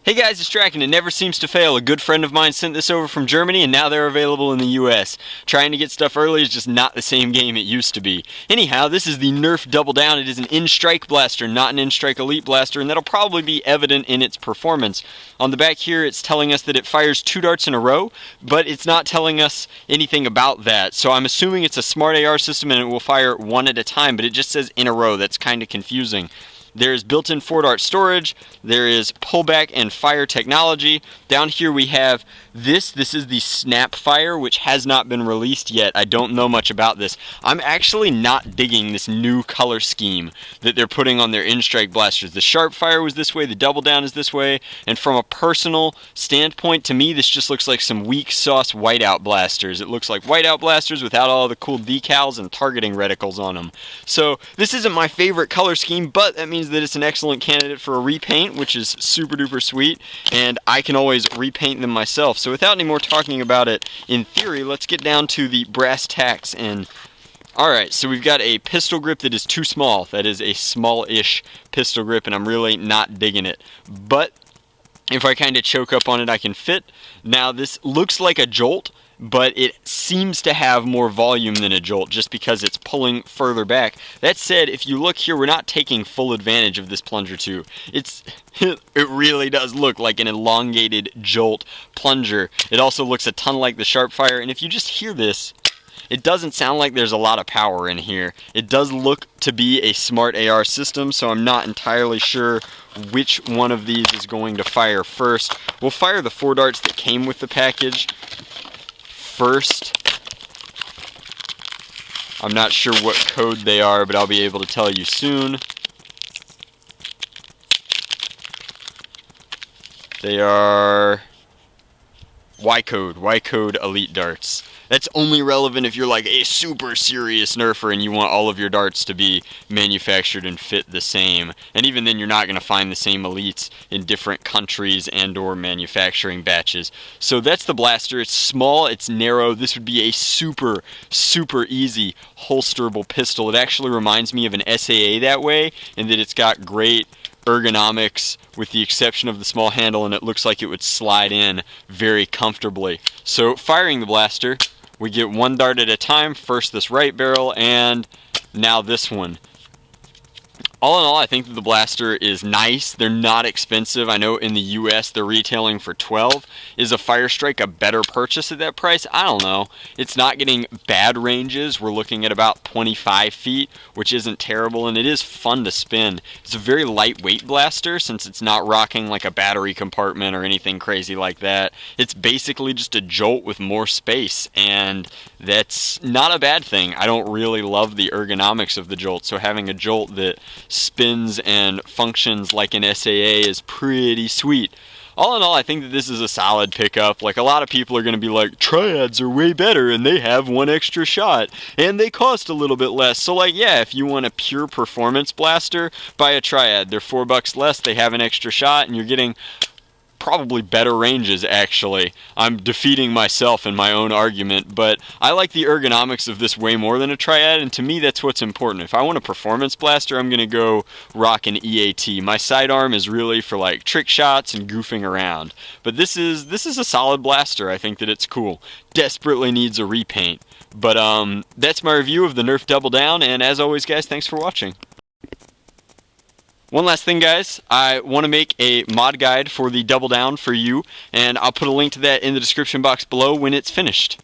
Hey guys, it's Draken. It never seems to fail. A good friend of mine sent this over from Germany and now they're available in the US. Trying to get stuff early is just not the same game it used to be. Anyhow, this is the Nerf DoubleDown. It is an in-strike blaster, not an in-strike elite blaster, and that'll probably be evident in its performance. On the back here, it's telling us that it fires 2 darts in a row, but it's not telling us anything about that. So I'm assuming it's a smart AR system and it will fire 1 at a time, but it just says in a row. That's kind of confusing. There's built-in 4-dart storage, there is pullback and fire technology. Down here we have this is the snap fire, which has not been released yet. I don't know much about this. I'm actually not digging this new color scheme that they're putting on their in-strike blasters. The sharp fire was this way, the DoubleDown is this way, and from a personal standpoint, to me this just looks like some weak sauce whiteout blasters. It looks like whiteout blasters without all the cool decals and targeting reticles on them. So this isn't my favorite color scheme, but that means that it's an excellent candidate for a repaint, which is super duper sweet, and I can always repaint them myself. So without any more talking about it in theory, let's get down to the brass tacks. And alright, so we've got a pistol grip that is too small. That is a small-ish pistol grip, and I'm really not digging it. But if I kind of choke up on it, I can fit. Now this looks like a Jolt, but it seems to have more volume than a Jolt just because it's pulling further back. That said, if you look here, we're not taking full advantage of this plunger too. It really does look like an elongated Jolt plunger. It also looks a ton like the Sharpfire, and if you just hear this, it doesn't sound like there's a lot of power in here. It does look to be a smart AR system, so I'm not entirely sure which one of these is going to fire first. We'll fire the 4 darts that came with the package first. I'm not sure what code they are, but I'll be able to tell you soon. They are Y code elite darts. That's only relevant if you're like a super serious nerfer and you want all of your darts to be manufactured and fit the same. And even then you're not going to find the same elites in different countries and or manufacturing batches. So that's the blaster. It's small, it's narrow. This would be a super easy holsterable pistol. It actually reminds me of an SAA that way, in that it's got great ergonomics with the exception of the small handle, and it looks like it would slide in very comfortably. So firing the blaster, we get 1 dart at a time. First this right barrel and now this one. All in all, I think that the blaster is nice. They're not expensive. I know in the US they're retailing for $12. Is a firestrike a better purchase at that price? I don't know. It's not getting bad ranges. We're looking at about 25 feet, which isn't terrible, and it is fun to spin. It's a very lightweight blaster since it's not rocking like a battery compartment or anything crazy like that. It's basically just a Jolt with more space, and that's not a bad thing. I don't really love the ergonomics of the Jolt, so having a Jolt that spins and functions like an SAA is pretty sweet. All in all, I think that this is a solid pickup. Like, a lot of people are going to be like, triads are way better and they have 1 extra shot and they cost a little bit less. So like, yeah, if you want a pure performance blaster, buy a triad. They're $4 less, they have an extra shot, and you're getting probably better ranges. Actually, I'm defeating myself in my own argument, but I like the ergonomics of this way more than a triad, and to me that's what's important. If I want a performance blaster, I'm gonna go rock an EAT. My sidearm is really for like trick shots and goofing around, but this is a solid blaster. I think that it's cool. Desperately needs a repaint, but that's my review of the Nerf DoubleDown, and as always guys, thanks for watching. One last thing guys, I want to make a mod guide for the DoubleDown for you, and I'll put a link to that in the description box below when it's finished.